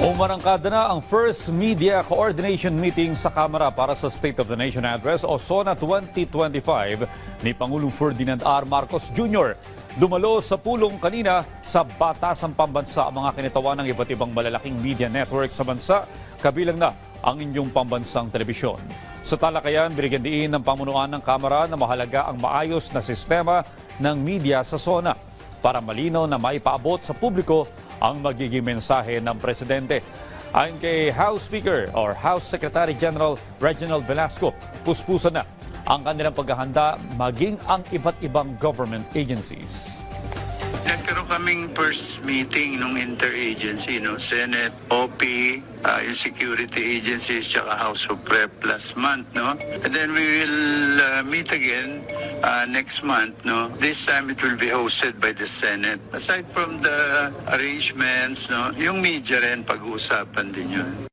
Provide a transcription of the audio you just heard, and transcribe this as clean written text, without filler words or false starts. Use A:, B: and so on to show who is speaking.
A: Umarangkada na ang first media coordination meeting sa Kamara para sa State of the Nation Address o SONA 2025 ni Pangulong Ferdinand R. Marcos Jr. Dumalo sa pulong kanina sa Batasang Pambansa ang mga kinitawan ng iba't ibang malalaking media network sa bansa, kabilang na ang inyong pambansang telebisyon. Sa talakayan, binigyan diin ng pamunuan ng Kamara na mahalaga ang maayos na sistema ng media sa SONA para malinaw na maipaabot sa publiko ang magiging mensahe ng Presidente. Ayon kay House Speaker or House Secretary General Reginald Velasco, puspusan na ang kanilang paghahanda maging ang iba't ibang government agencies.
B: Nagkaroon kaming first meeting nung interagency, no? Senate, OP, yung security agencies, tsaka House of Rep last month, no? And then we will meet again next month, no? This time it will be hosted by the Senate. Aside from the arrangements, no? Yung media rin, pag-uusapan din yun.